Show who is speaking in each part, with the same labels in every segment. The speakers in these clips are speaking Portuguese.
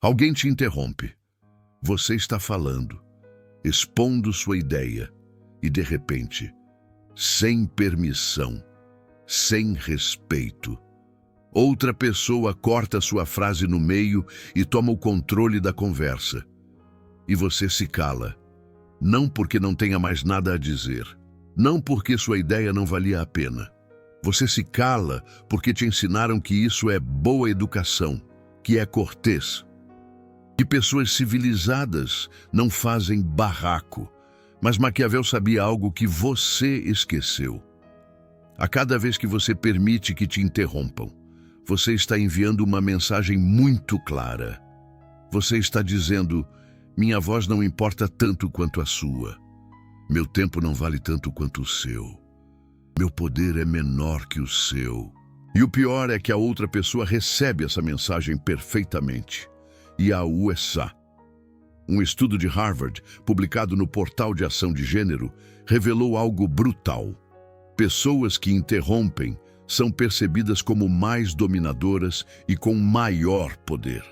Speaker 1: Alguém te interrompe. Você está falando, expondo sua ideia, e de repente, sem permissão, sem respeito, outra pessoa corta sua frase no meio e toma o controle da conversa. E você se cala, não porque não tenha mais nada a dizer, não porque sua ideia não valia a pena. Você se cala porque te ensinaram que isso é boa educação, que é cortês. Que pessoas civilizadas não fazem barraco, mas Maquiavel sabia algo que você esqueceu. A cada vez que você permite que te interrompam, você está enviando uma mensagem muito clara. Você está dizendo: minha voz não importa tanto quanto a sua. Meu tempo não vale tanto quanto o seu. Meu poder é menor que o seu. E o pior é que a outra pessoa recebe essa mensagem perfeitamente e a usa. Um estudo de Harvard, publicado no Portal de Ação de Gênero, revelou algo brutal. Pessoas que interrompem são percebidas como mais dominadoras e com maior poder.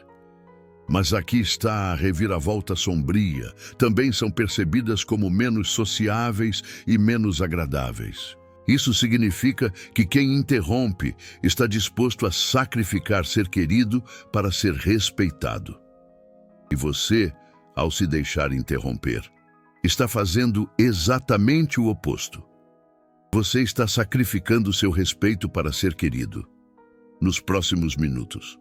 Speaker 1: Mas aqui está a reviravolta sombria. Também são percebidas como menos sociáveis e menos agradáveis. Isso significa que quem interrompe está disposto a sacrificar ser querido para ser respeitado. E você, ao se deixar interromper, está fazendo exatamente o oposto. Você está sacrificando seu respeito para ser querido. Nos próximos minutos,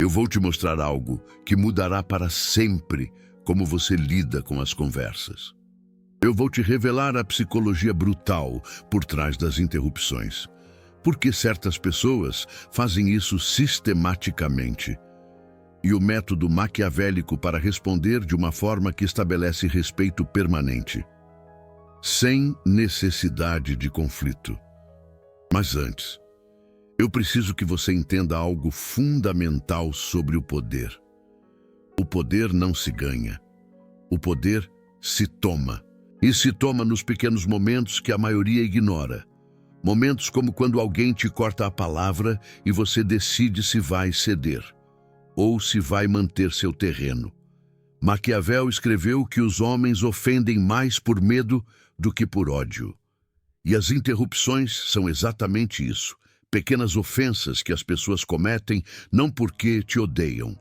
Speaker 1: eu vou te mostrar algo que mudará para sempre como você lida com as conversas. Eu vou te revelar a psicologia brutal por trás das interrupções. Porque certas pessoas fazem isso sistematicamente. E o método maquiavélico para responder de uma forma que estabelece respeito permanente, sem necessidade de conflito. Mas antes, eu preciso que você entenda algo fundamental sobre o poder. O poder não se ganha. O poder se toma. E se toma nos pequenos momentos que a maioria ignora. Momentos como quando alguém te corta a palavra e você decide se vai ceder ou se vai manter seu terreno. Maquiavel escreveu que os homens ofendem mais por medo do que por ódio. E as interrupções são exatamente isso. Pequenas ofensas que as pessoas cometem não porque te odeiam,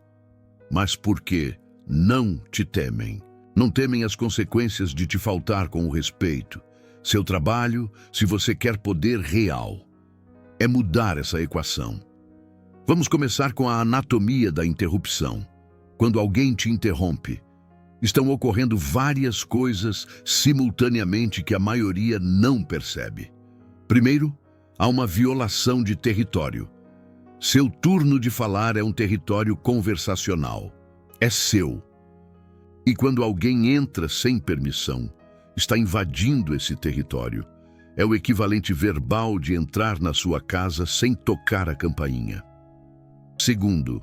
Speaker 1: mas porque não te temem. Não temem as consequências de te faltar com o respeito. Seu trabalho, se você quer poder real, é mudar essa equação. Vamos começar com a anatomia da interrupção. Quando alguém te interrompe, estão ocorrendo várias coisas simultaneamente que a maioria não percebe. Primeiro, há uma violação de território. Seu turno de falar é um território conversacional. É seu. E quando alguém entra sem permissão, está invadindo esse território. É o equivalente verbal de entrar na sua casa sem tocar a campainha. Segundo,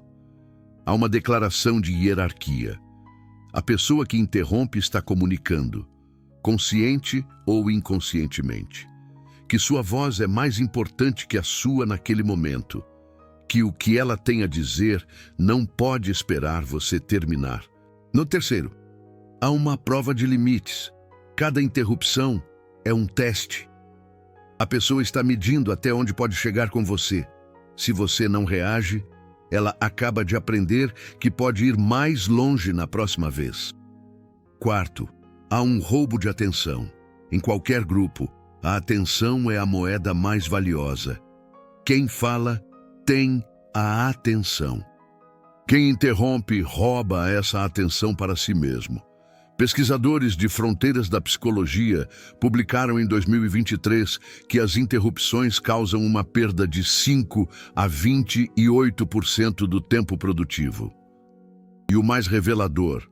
Speaker 1: há uma declaração de hierarquia. A pessoa que interrompe está comunicando, consciente ou inconscientemente, que sua voz é mais importante que a sua naquele momento, que o que ela tem a dizer não pode esperar você terminar. No terceiro, há uma prova de limites. Cada interrupção é um teste. A pessoa está medindo até onde pode chegar com você. Se você não reage, ela acaba de aprender que pode ir mais longe na próxima vez. Quarto, há um roubo de atenção. Em qualquer grupo, a atenção é a moeda mais valiosa. Quem fala tem a atenção. Quem interrompe rouba essa atenção para si mesmo. Pesquisadores de fronteiras da psicologia publicaram em 2023 que as interrupções causam uma perda de 5 a 28% do tempo produtivo. E o mais revelador,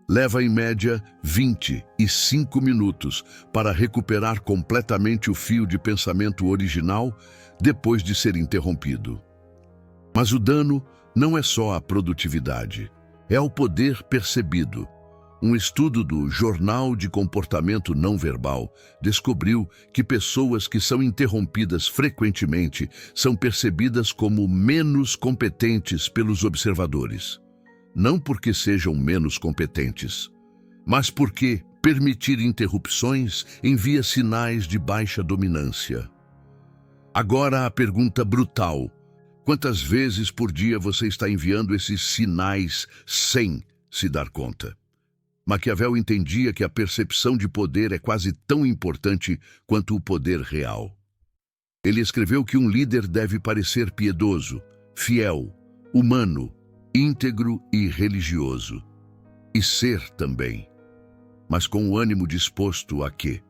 Speaker 1: leva em média 25 minutos para recuperar completamente o fio de pensamento original depois de ser interrompido. Mas o dano não é só a produtividade, é o poder percebido. Um estudo do Jornal de Comportamento Não Verbal descobriu que pessoas que são interrompidas frequentemente são percebidas como menos competentes pelos observadores. não porque sejam menos competentes, mas porque permitir interrupções envia sinais de baixa dominância. Agora a pergunta brutal: quantas vezes por dia você está enviando esses sinais sem se dar conta? Maquiavel entendia que a percepção de poder é quase tão importante quanto o poder real. Ele escreveu que um líder deve parecer piedoso, fiel, humano, íntegro e religioso. E ser também, mas com o ânimo disposto a que,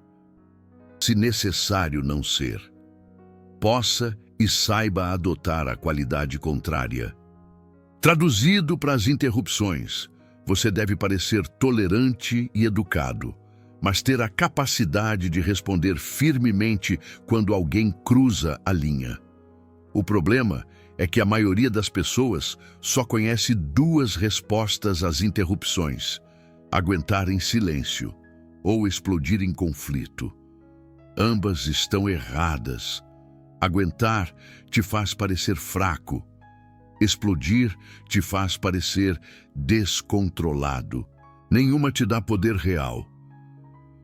Speaker 1: se necessário não ser, possa e saiba adotar a qualidade contrária. Traduzido para as interrupções, você deve parecer tolerante e educado, mas ter a capacidade de responder firmemente quando alguém cruza a linha. O problema é que a maioria das pessoas só conhece duas respostas às interrupções: aguentar em silêncio ou explodir em conflito. Ambas estão erradas. Aguentar te faz parecer fraco. Explodir te faz parecer descontrolado. Nenhuma te dá poder real.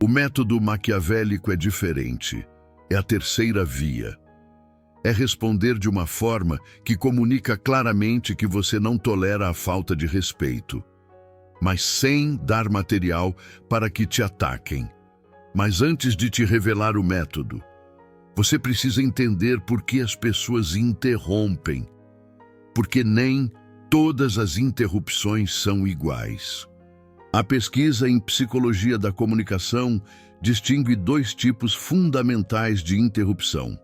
Speaker 1: O método maquiavélico é diferente. É a terceira via. É responder de uma forma que comunica claramente que você não tolera a falta de respeito, mas sem dar material para que te ataquem. Mas antes de te revelar o método, você precisa entender por que as pessoas interrompem, porque nem todas as interrupções são iguais. A pesquisa em psicologia da comunicação distingue dois tipos fundamentais de interrupção.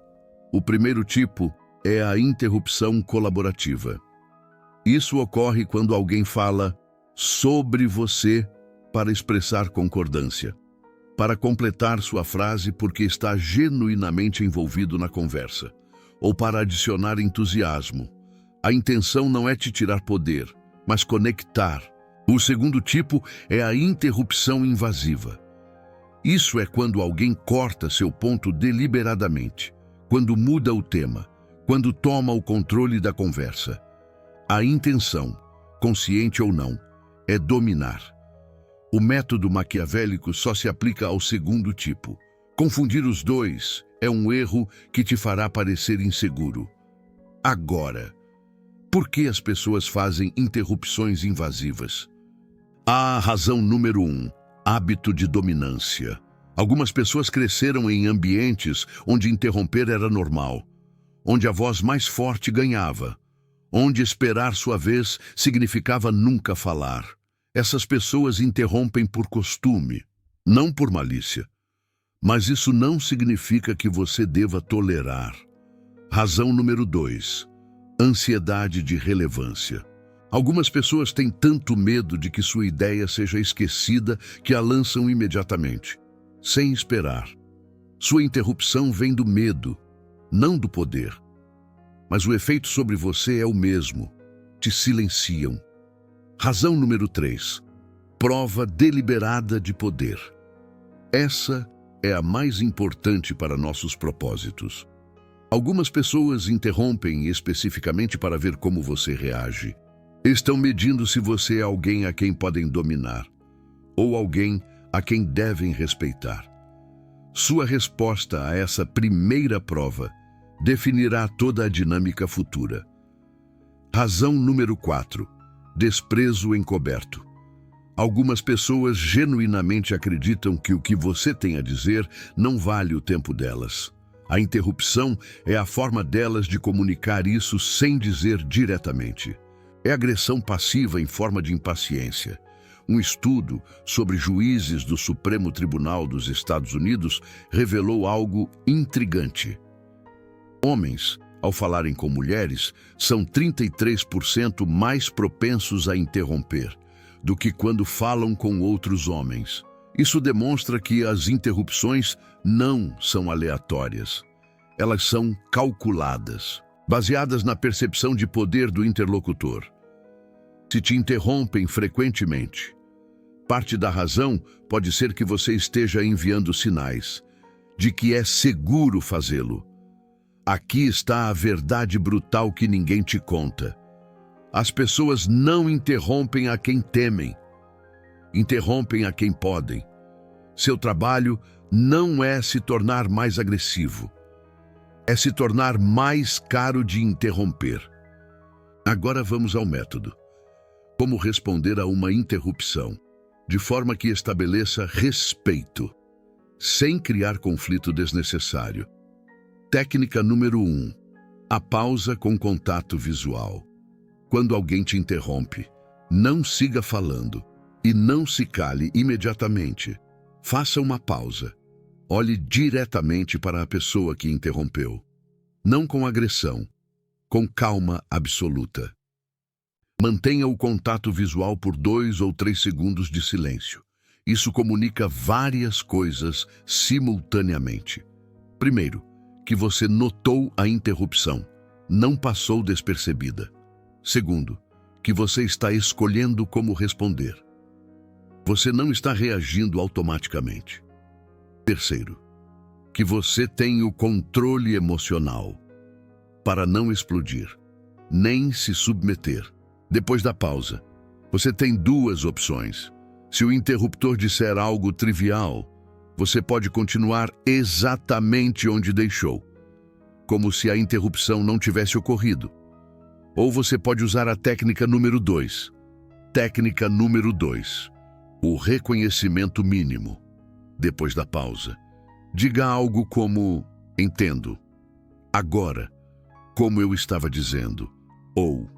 Speaker 1: O primeiro tipo é a interrupção colaborativa. Isso ocorre quando alguém fala sobre você para expressar concordância, para completar sua frase porque está genuinamente envolvido na conversa, ou para adicionar entusiasmo. A intenção não é te tirar poder, mas conectar. O segundo tipo é a interrupção invasiva. Isso é quando alguém corta seu ponto deliberadamente, quando muda o tema, quando toma o controle da conversa. A intenção, consciente ou não, é dominar. O método maquiavélico só se aplica ao segundo tipo. Confundir os dois é um erro que te fará parecer inseguro. Agora, por que as pessoas fazem interrupções invasivas? A razão número 1, hábito de dominância. Algumas pessoas cresceram em ambientes onde interromper era normal, onde a voz mais forte ganhava, onde esperar sua vez significava nunca falar. Essas pessoas interrompem por costume, não por malícia. Mas isso não significa que você deva tolerar. Razão número 2, ansiedade de relevância. Algumas pessoas têm tanto medo de que sua ideia seja esquecida que a lançam imediatamente, sem esperar. Sua interrupção vem do medo, não do poder. Mas o efeito sobre você é o mesmo. Te silenciam. Razão número 3, prova deliberada de poder. Essa é a mais importante para nossos propósitos. Algumas pessoas interrompem especificamente para ver como você reage. Estão medindo se você é alguém a quem podem dominar, ou alguém a quem devem respeitar. Sua resposta a essa primeira prova definirá toda a dinâmica futura. Razão número 4, desprezo encoberto. Algumas pessoas genuinamente acreditam que o que você tem a dizer não vale o tempo delas. A interrupção é a forma delas de comunicar isso sem dizer diretamente. É agressão passiva em forma de impaciência. Um estudo sobre juízes do Supremo Tribunal dos Estados Unidos revelou algo intrigante. Homens, ao falarem com mulheres, são 33% mais propensos a interromper do que quando falam com outros homens. Isso demonstra que as interrupções não são aleatórias. Elas são calculadas, baseadas na percepção de poder do interlocutor. Se te interrompem frequentemente, parte da razão pode ser que você esteja enviando sinais de que é seguro fazê-lo. Aqui está a verdade brutal que ninguém te conta. As pessoas não interrompem a quem temem, interrompem a quem podem. Seu trabalho não é se tornar mais agressivo, é se tornar mais caro de interromper. Agora vamos ao método. Como responder a uma interrupção, de forma que estabeleça respeito, sem criar conflito desnecessário. Técnica número 1. A pausa com contato visual. Quando alguém te interrompe, não siga falando e não se cale imediatamente. Faça uma pausa. Olhe diretamente para a pessoa que interrompeu. Não com agressão, com calma absoluta. Mantenha o contato visual por 2 ou 3 segundos de silêncio. Isso comunica várias coisas simultaneamente. Primeiro, que você notou a interrupção, não passou despercebida. Segundo, que você está escolhendo como responder. Você não está reagindo automaticamente. Terceiro, que você tem o controle emocional para não explodir, nem se submeter. Depois da pausa, você tem 2 opções. Se o interruptor disser algo trivial, você pode continuar exatamente onde deixou, como se a interrupção não tivesse ocorrido. Ou você pode usar a técnica número 2. Técnica número 2. O reconhecimento mínimo. Depois da pausa, diga algo como: entendo. Agora, como eu estava dizendo. Ou,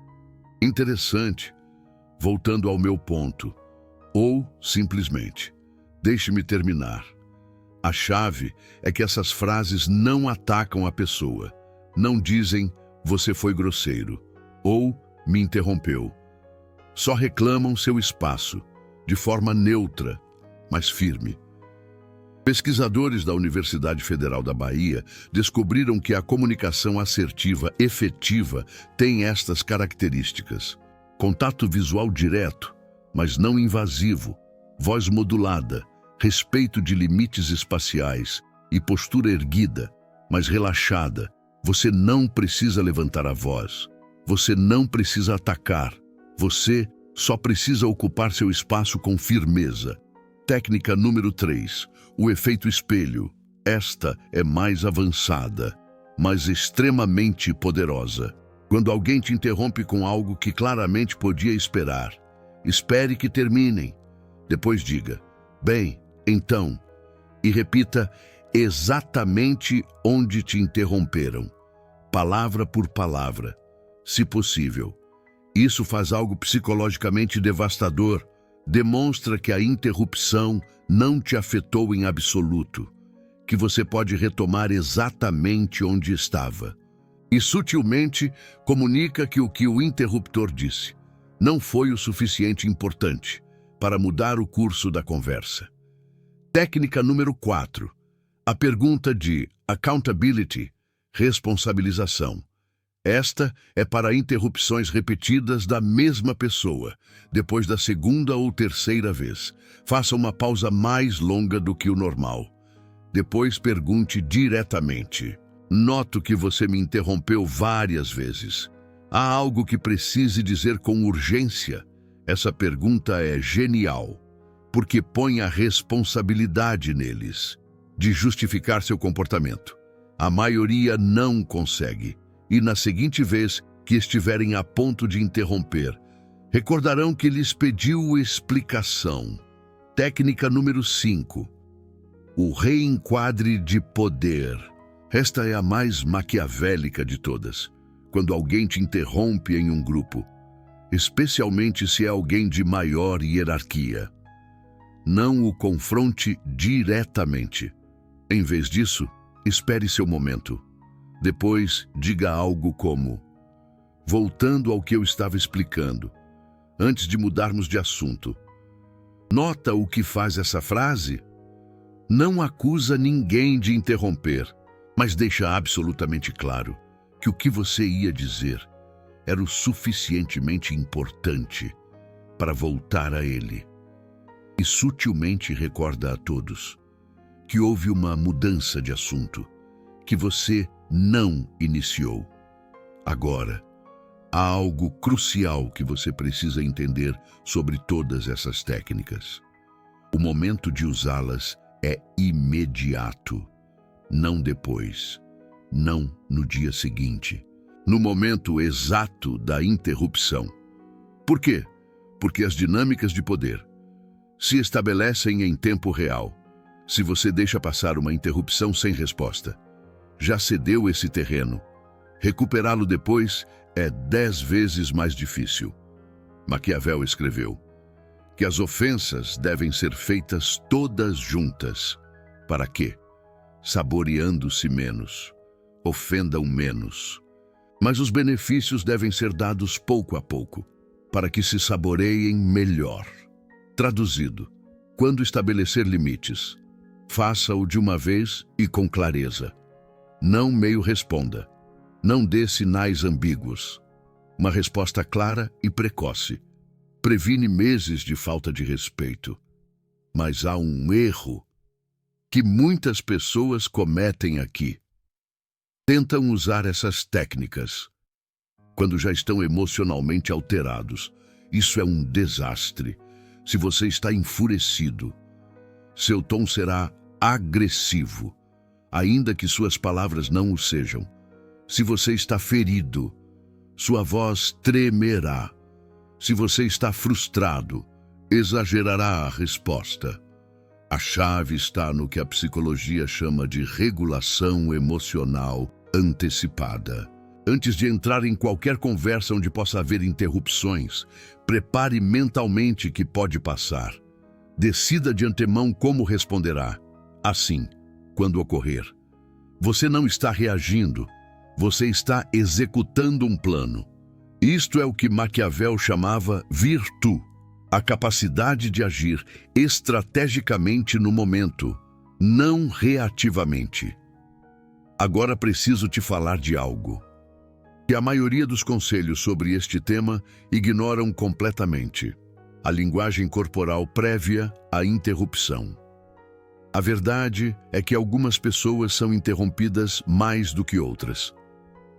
Speaker 1: interessante. Voltando ao meu ponto. Ou, simplesmente, deixe-me terminar. A chave é que essas frases não atacam a pessoa. Não dizem: você foi grosseiro. Ou me interrompeu. Só reclamam seu espaço, de forma neutra, mas firme. Pesquisadores da Universidade Federal da Bahia descobriram que a comunicação assertiva efetiva tem estas características: contato visual direto, mas não invasivo, voz modulada, respeito de limites espaciais e postura erguida, mas relaxada. Você não precisa levantar a voz. Você não precisa atacar. Você só precisa ocupar seu espaço com firmeza. Técnica número 3. O efeito espelho. Esta é mais avançada, mas extremamente poderosa. Quando alguém te interrompe com algo que claramente podia esperar, espere que terminem. Depois diga: bem, então, e repita exatamente onde te interromperam, palavra por palavra, se possível. Isso faz algo psicologicamente devastador. Demonstra que a interrupção não te afetou em absoluto, que você pode retomar exatamente onde estava. E sutilmente comunica que o interruptor disse não foi o suficiente importante para mudar o curso da conversa. Técnica número 4. A pergunta de accountability, responsabilização. Esta é para interrupções repetidas da mesma pessoa, depois da segunda ou terceira vez. Faça uma pausa mais longa do que o normal. Depois pergunte diretamente: noto que você me interrompeu várias vezes. Há algo que precise dizer com urgência? Essa pergunta é genial, porque põe a responsabilidade neles de justificar seu comportamento. A maioria não consegue. E na seguinte vez que estiverem a ponto de interromper, recordarão que lhes pediu explicação. Técnica número 5. O reenquadre de poder. Esta é a mais maquiavélica de todas. Quando alguém te interrompe em um grupo, especialmente se é alguém de maior hierarquia, não o confronte diretamente. Em vez disso, espere seu momento. Depois, diga algo como: voltando ao que eu estava explicando, antes de mudarmos de assunto. Nota o que faz essa frase? Não acusa ninguém de interromper, mas deixa absolutamente claro que o que você ia dizer era o suficientemente importante para voltar a ele. E sutilmente recorda a todos que houve uma mudança de assunto, que você não iniciou. Agora, há algo crucial que você precisa entender sobre todas essas técnicas. O momento de usá-las é imediato, não depois, não no dia seguinte, no momento exato da interrupção. Por quê? Porque as dinâmicas de poder se estabelecem em tempo real. Se você deixa passar uma interrupção sem resposta, já cedeu esse terreno. Recuperá-lo depois é 10 vezes mais difícil. Maquiavel escreveu que as ofensas devem ser feitas todas juntas. Para quê? Saboreando-se menos, ofendam menos. Mas os benefícios devem ser dados pouco a pouco, para que se saboreiem melhor. Traduzido, quando estabelecer limites, faça-o de uma vez e com clareza. Não meio responda. Não dê sinais ambíguos. Uma resposta clara e precoce previne meses de falta de respeito. Mas há um erro que muitas pessoas cometem aqui. Tentam usar essas técnicas quando já estão emocionalmente alterados. Isso é um desastre. Se você está enfurecido, seu tom será agressivo, ainda que suas palavras não o sejam. Se você está ferido, sua voz tremerá. Se você está frustrado, exagerará a resposta. A chave está no que a psicologia chama de regulação emocional antecipada. Antes de entrar em qualquer conversa onde possa haver interrupções, prepare mentalmente que pode passar. Decida de antemão como responderá. Assim, quando ocorrer, você não está reagindo, você está executando um plano. Isto é o que Maquiavel chamava virtu, a capacidade de agir estrategicamente no momento, não reativamente. Agora preciso te falar de algo que a maioria dos conselhos sobre este tema ignoram completamente: a linguagem corporal prévia à interrupção. A verdade é que algumas pessoas são interrompidas mais do que outras.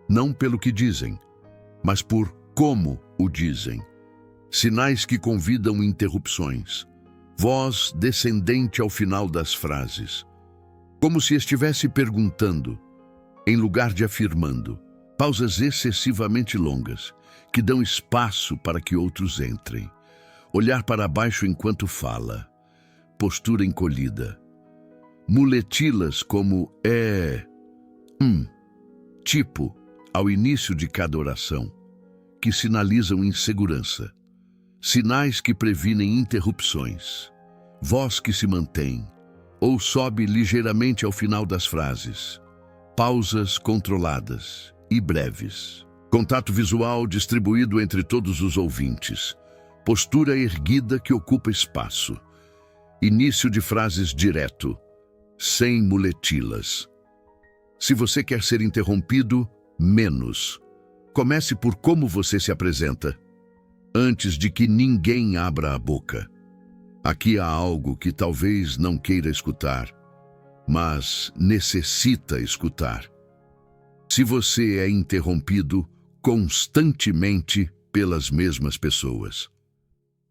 Speaker 1: Não pelo que dizem, mas por como o dizem. Sinais que convidam interrupções. Voz descendente ao final das frases. Como se estivesse perguntando, em lugar de afirmando. Pausas excessivamente longas, que dão espaço para que outros entrem. Olhar para baixo enquanto fala. Postura encolhida. Muletilas como tipo, ao início de cada oração, que sinalizam insegurança. Sinais que previnem interrupções. Voz que se mantém, ou sobe ligeiramente ao final das frases. Pausas controladas e breves. Contato visual distribuído entre todos os ouvintes. Postura erguida que ocupa espaço. Início de frases direto, sem muletilas. Se você quer ser interrompido, menos. Comece por como você se apresenta, antes de que ninguém abra a boca. Aqui há algo que talvez não queira escutar, mas necessita escutar. Se você é interrompido constantemente pelas mesmas pessoas,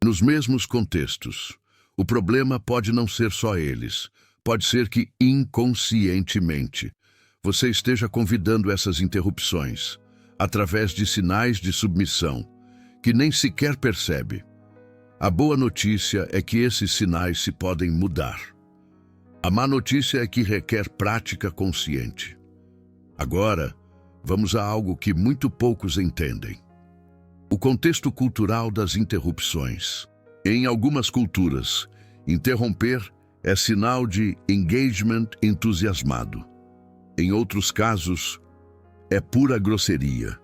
Speaker 1: nos mesmos contextos, o problema pode não ser só eles. Pode ser que inconscientemente você esteja convidando essas interrupções através de sinais de submissão que nem sequer percebe. A boa notícia é que esses sinais se podem mudar. A má notícia é que requer prática consciente. Agora, vamos a algo que muito poucos entendem. O contexto cultural das interrupções. Em algumas culturas, interromper é sinal de engagement entusiasmado. Em outros casos, é pura grosseria.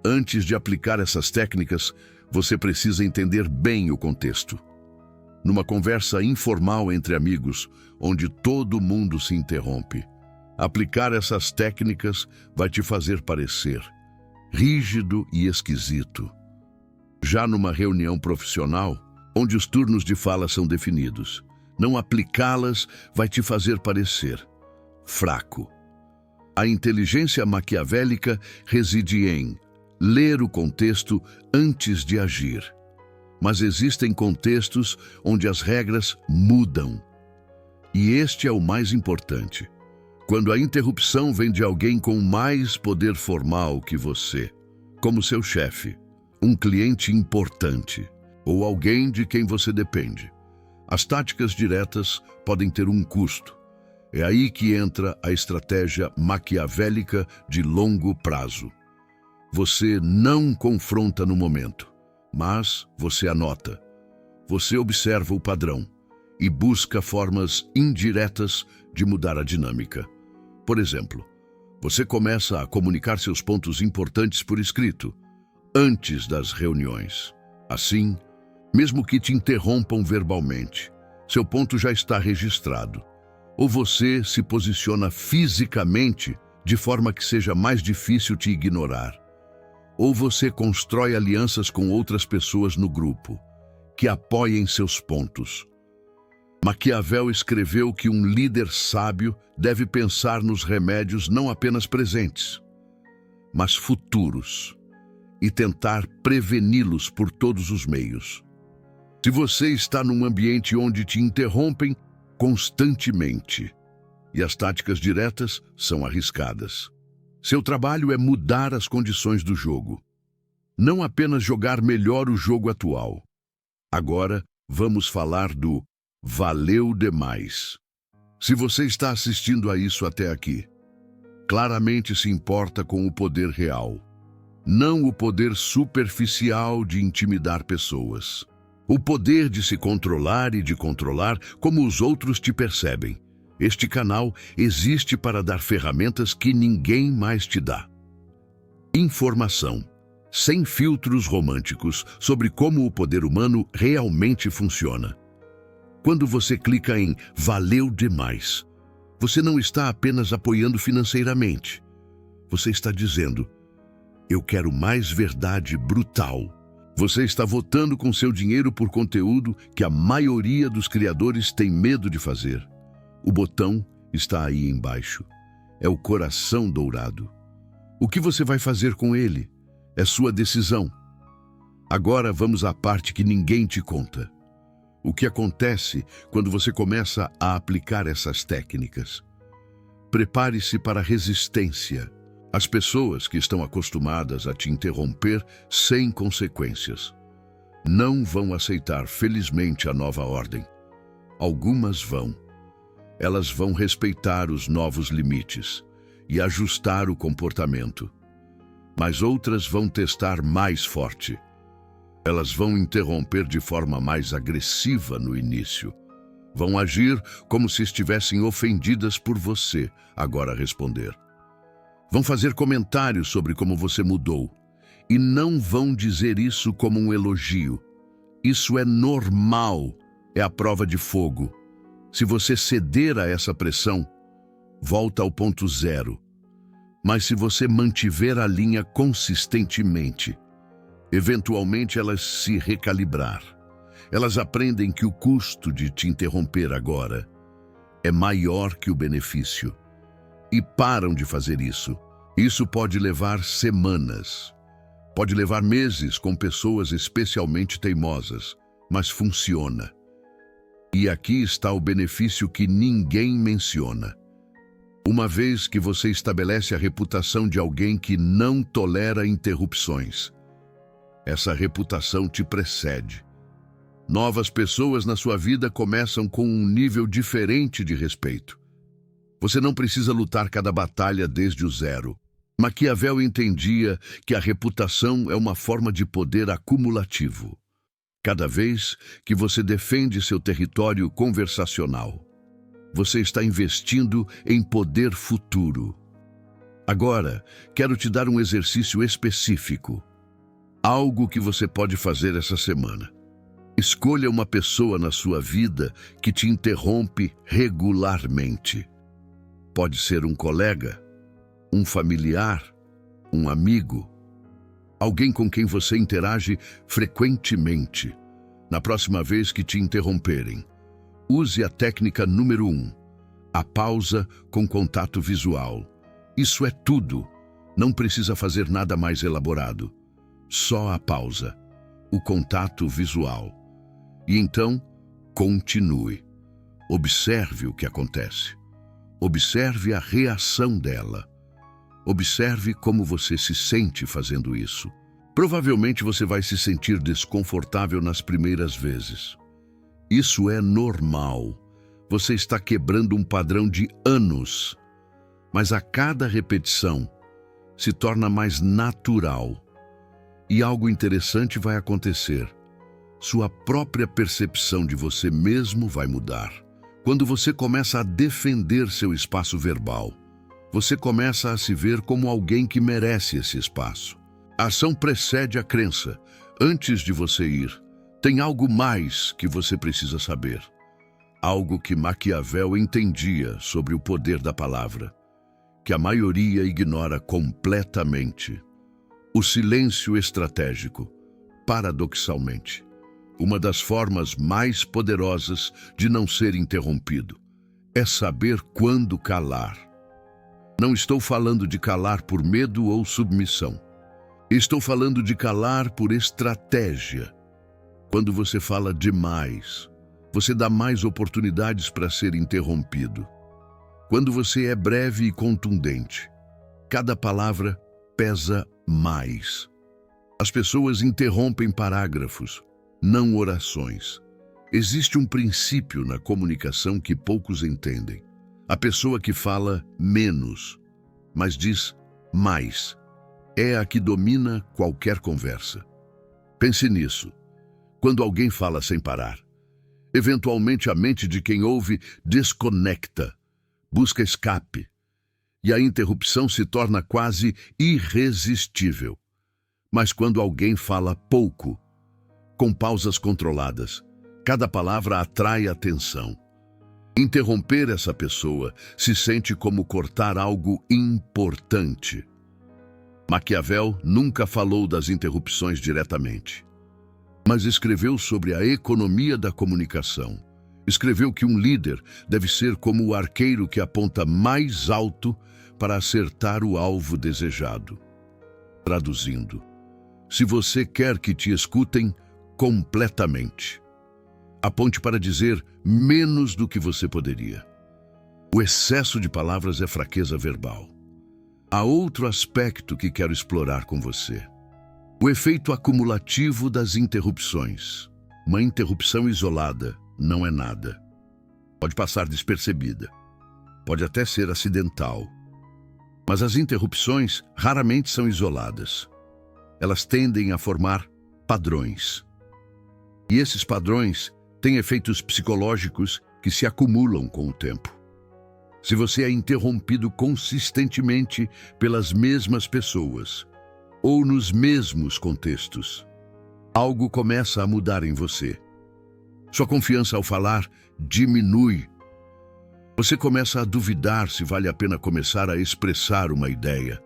Speaker 1: Antes de aplicar essas técnicas, você precisa entender bem o contexto. Numa conversa informal entre amigos, onde todo mundo se interrompe, aplicar essas técnicas vai te fazer parecer rígido e esquisito. Já numa reunião profissional, onde os turnos de fala são definidos, não aplicá-las vai te fazer parecer fraco. A inteligência maquiavélica reside em ler o contexto antes de agir. Mas existem contextos onde as regras mudam. E este é o mais importante. Quando a interrupção vem de alguém com mais poder formal que você, como seu chefe, um cliente importante ou alguém de quem você depende, as táticas diretas podem ter um custo. É aí que entra a estratégia maquiavélica de longo prazo. Você não confronta no momento, mas você anota. Você observa o padrão e busca formas indiretas de mudar a dinâmica. Por exemplo, você começa a comunicar seus pontos importantes por escrito, antes das reuniões. Assim, mesmo que te interrompam verbalmente, seu ponto já está registrado. Ou você se posiciona fisicamente de forma que seja mais difícil te ignorar. Ou você constrói alianças com outras pessoas no grupo, que apoiem seus pontos. Maquiavel escreveu que um líder sábio deve pensar nos remédios não apenas presentes, mas futuros, e tentar preveni-los por todos os meios. Se você está num ambiente onde te interrompem constantemente, e as táticas diretas são arriscadas, seu trabalho é mudar as condições do jogo. Não apenas jogar melhor o jogo atual. Agora, vamos falar do valeu demais. Se você está assistindo a isso até aqui, claramente se importa com o poder real, não o poder superficial de intimidar pessoas. O poder de se controlar e de controlar como os outros te percebem. Este canal existe para dar ferramentas que ninguém mais te dá. Informação, sem filtros românticos, sobre como o poder humano realmente funciona. Quando você clica em valeu demais, você não está apenas apoiando financeiramente. Você está dizendo, eu quero mais verdade brutal. Você está votando com seu dinheiro por conteúdo que a maioria dos criadores tem medo de fazer. O botão está aí embaixo. É o coração dourado. O que você vai fazer com ele? É sua decisão. Agora vamos à parte que ninguém te conta. O que acontece quando você começa a aplicar essas técnicas? Prepare-se para a resistência. As pessoas que estão acostumadas a te interromper sem consequências não vão aceitar felizmente a nova ordem. Algumas vão. Elas vão respeitar os novos limites e ajustar o comportamento. Mas outras vão testar mais forte. Elas vão interromper de forma mais agressiva no início. Vão agir como se estivessem ofendidas por você agora responder. Vão fazer comentários sobre como você mudou. E não vão dizer isso como um elogio. Isso é normal, é a prova de fogo. Se você ceder a essa pressão, volta ao ponto zero. Mas se você mantiver a linha consistentemente, eventualmente elas se recalibrar. Elas aprendem que o custo de te interromper agora é maior que o benefício. E param de fazer isso. Isso pode levar semanas. Pode levar meses com pessoas especialmente teimosas, mas funciona. E aqui está o benefício que ninguém menciona. Uma vez que você estabelece a reputação de alguém que não tolera interrupções, essa reputação te precede. Novas pessoas na sua vida começam com um nível diferente de respeito. Você não precisa lutar cada batalha desde o zero. Maquiavel entendia que a reputação é uma forma de poder acumulativo. Cada vez que você defende seu território conversacional, você está investindo em poder futuro. Agora, quero te dar um exercício específico. Algo que você pode fazer essa semana. Escolha uma pessoa na sua vida que te interrompe regularmente. Pode ser um colega, um familiar, um amigo, alguém com quem você interage frequentemente. Na próxima vez que te interromperem, use a técnica número 1, a pausa com contato visual. Isso é tudo. Não precisa fazer nada mais elaborado. Só a pausa, o contato visual. E então, continue. Observe o que acontece. Observe a reação dela. Observe como você se sente fazendo isso. Provavelmente você vai se sentir desconfortável nas primeiras vezes. Isso é normal. Você está quebrando um padrão de anos. Mas a cada repetição, se torna mais natural. E algo interessante vai acontecer. Sua própria percepção de você mesmo vai mudar. Quando você começa a defender seu espaço verbal, você começa a se ver como alguém que merece esse espaço. A ação precede a crença. Antes de você ir, tem algo mais que você precisa saber. Algo que Maquiavel entendia sobre o poder da palavra, que a maioria ignora completamente. O silêncio estratégico, paradoxalmente, uma das formas mais poderosas de não ser interrompido, é saber quando calar. Não estou falando de calar por medo ou submissão. Estou falando de calar por estratégia. Quando você fala demais, você dá mais oportunidades para ser interrompido. Quando você é breve e contundente, cada palavra pesa mais. As pessoas interrompem parágrafos, não orações. Existe um princípio na comunicação que poucos entendem. A pessoa que fala menos, mas diz mais, é a que domina qualquer conversa. Pense nisso. Quando alguém fala sem parar, eventualmente a mente de quem ouve desconecta, busca escape, e a interrupção se torna quase irresistível. Mas quando alguém fala pouco, com pausas controladas, cada palavra atrai atenção. Interromper essa pessoa se sente como cortar algo importante. Maquiavel nunca falou das interrupções diretamente, mas escreveu sobre a economia da comunicação. Escreveu que um líder deve ser como o arqueiro que aponta mais alto para acertar o alvo desejado. Traduzindo, se você quer que te escutem completamente, aponte para dizer menos do que você poderia. O excesso de palavras é fraqueza verbal. Há outro aspecto que quero explorar com você. O efeito acumulativo das interrupções. Uma interrupção isolada não é nada. Pode passar despercebida. Pode até ser acidental. Mas as interrupções raramente são isoladas. Elas tendem a formar padrões. E esses padrões têm efeitos psicológicos que se acumulam com o tempo. Se você é interrompido consistentemente pelas mesmas pessoas, ou nos mesmos contextos, algo começa a mudar em você. Sua confiança ao falar diminui. Você começa a duvidar se vale a pena começar a expressar uma ideia.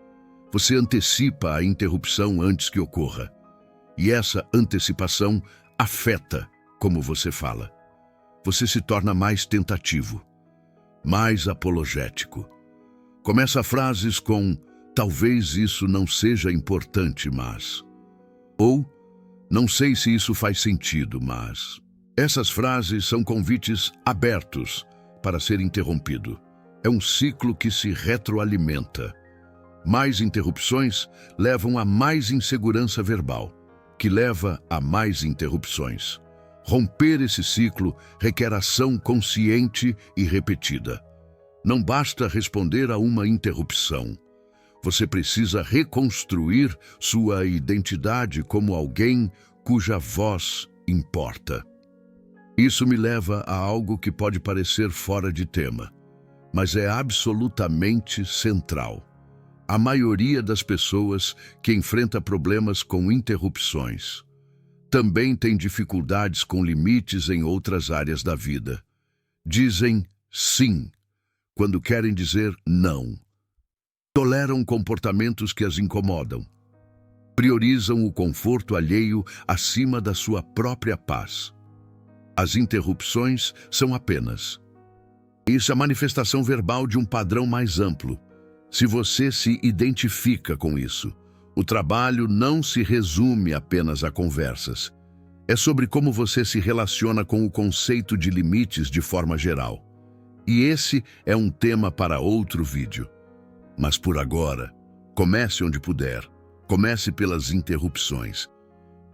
Speaker 1: Você antecipa a interrupção antes que ocorra. E essa antecipação afeta como você fala. Você se torna mais tentativo, mais apologético. Começa frases com "talvez isso não seja importante, mas..." ou "não sei se isso faz sentido, mas..." Essas frases são convites abertos para ser interrompido. É um ciclo que se retroalimenta. Mais interrupções levam a mais insegurança verbal, que leva a mais interrupções. Romper esse ciclo requer ação consciente e repetida. Não basta responder a uma interrupção. Você precisa reconstruir sua identidade como alguém cuja voz importa. Isso me leva a algo que pode parecer fora de tema, mas é absolutamente central. A maioria das pessoas que enfrenta problemas com interrupções também tem dificuldades com limites em outras áreas da vida. Dizem sim quando querem dizer não. Toleram comportamentos que as incomodam. Priorizam o conforto alheio acima da sua própria paz. As interrupções são apenas. Isso é a manifestação verbal de um padrão mais amplo, Se você se identifica com isso, o trabalho não se resume apenas a conversas. É sobre como você se relaciona com o conceito de limites de forma geral. E esse é um tema para outro vídeo. Mas por agora, comece onde puder. Comece pelas interrupções,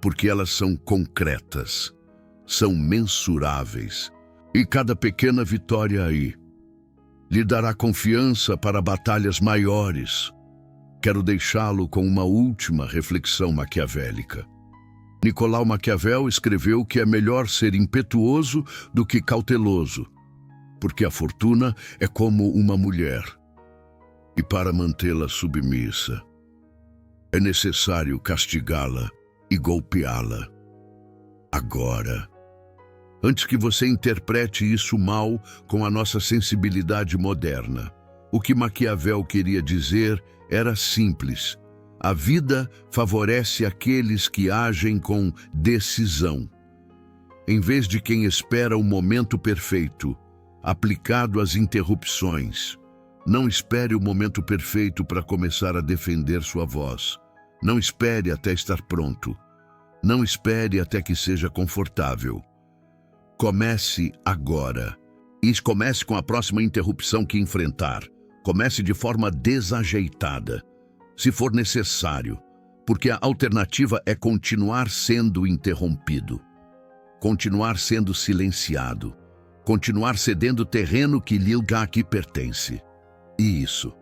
Speaker 1: porque elas são concretas, são mensuráveis. E cada pequena vitória aí lhe dará confiança para batalhas maiores. Quero deixá-lo com uma última reflexão maquiavélica. Nicolau Maquiavel escreveu que é melhor ser impetuoso do que cauteloso, porque a fortuna é como uma mulher, e para mantê-la submissa, é necessário castigá-la e golpeá-la. Agora, antes que você interprete isso mal com a nossa sensibilidade moderna, o que Maquiavel queria dizer era simples. A vida favorece aqueles que agem com decisão, em vez de quem espera o momento perfeito, aplicado às interrupções. Não espere o momento perfeito para começar a defender sua voz. Não espere até estar pronto. Não espere até que seja confortável. Comece agora. E comece com a próxima interrupção que enfrentar. Comece de forma desajeitada, se for necessário, porque a alternativa é continuar sendo interrompido, continuar sendo silenciado, continuar cedendo terreno que lhe pertence. E isso,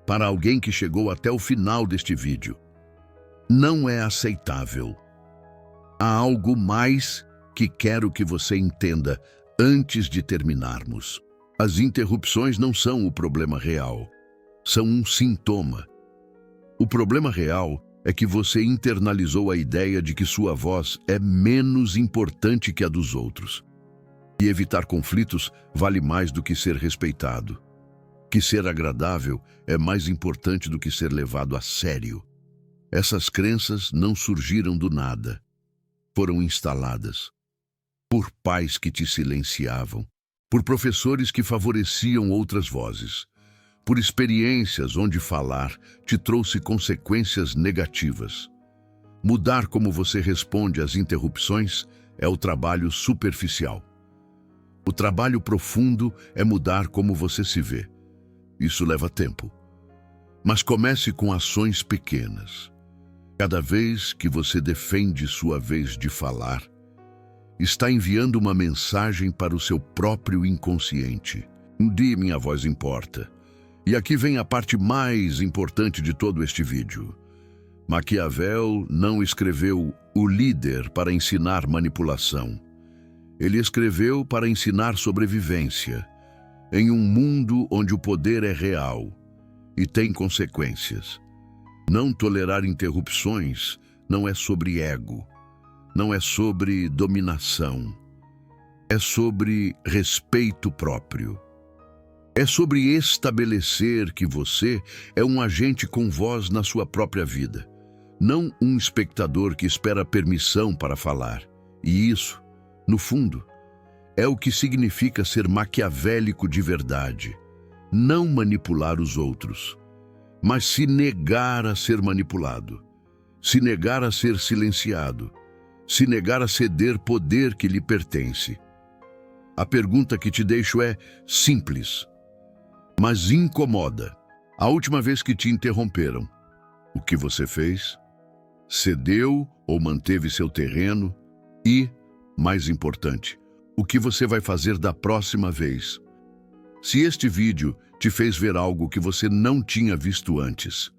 Speaker 1: para alguém que chegou até o final deste vídeo, não é aceitável. Há algo mais que quero que você entenda antes de terminarmos. As interrupções não são o problema real, são um sintoma. O problema real é que você internalizou a ideia de que sua voz é menos importante que a dos outros. E evitar conflitos vale mais do que ser respeitado. Que ser agradável é mais importante do que ser levado a sério. Essas crenças não surgiram do nada. Foram instaladas por pais que te silenciavam, por professores que favoreciam outras vozes, por experiências onde falar te trouxe consequências negativas. Mudar como você responde às interrupções é o trabalho superficial. O trabalho profundo é mudar como você se vê. Isso leva tempo. Mas comece com ações pequenas. Cada vez que você defende sua vez de falar, está enviando uma mensagem para o seu próprio inconsciente. Minha voz importa. E aqui vem a parte mais importante de todo este vídeo. Maquiavel não escreveu O Líder para ensinar manipulação. Ele escreveu para ensinar sobrevivência, em um mundo onde o poder é real e tem consequências. Não tolerar interrupções não é sobre ego, não é sobre dominação, é sobre respeito próprio. É sobre estabelecer que você é um agente com voz na sua própria vida, não um espectador que espera permissão para falar. E isso, no fundo, é o que significa ser maquiavélico de verdade. Não manipular os outros, mas se negar a ser manipulado, se negar a ser silenciado, se negar a ceder poder que lhe pertence. A pergunta que te deixo é simples, mas incomoda. A última vez que te interromperam, o que você fez? Cedeu ou manteve seu terreno? E, mais importante, o que você vai fazer da próxima vez? Se este vídeo te fez ver algo que você não tinha visto antes,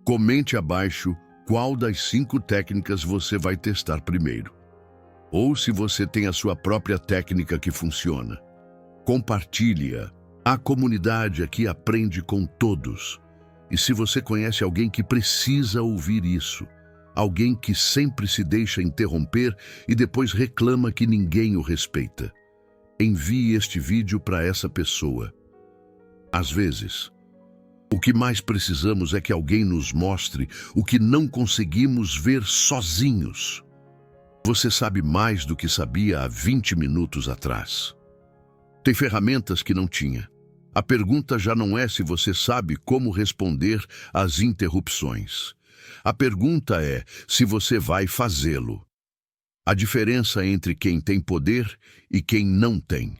Speaker 1: comente abaixo qual das 5 técnicas você vai testar primeiro. Ou se você tem a sua própria técnica que funciona, compartilhe-a. A comunidade aqui aprende com todos. E se você conhece alguém que precisa ouvir isso, alguém que sempre se deixa interromper e depois reclama que ninguém o respeita, envie este vídeo para essa pessoa. Às vezes, o que mais precisamos é que alguém nos mostre o que não conseguimos ver sozinhos. Você sabe mais do que sabia há 20 minutos atrás. Tem ferramentas que não tinha. A pergunta já não é se você sabe como responder às interrupções. A pergunta é se você vai fazê-lo. A diferença entre quem tem poder e quem não tem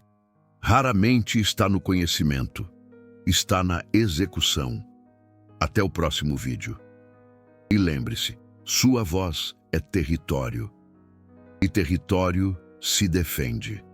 Speaker 1: raramente está no conhecimento, está na execução. Até o próximo vídeo. E lembre-se, sua voz é território. E território se defende.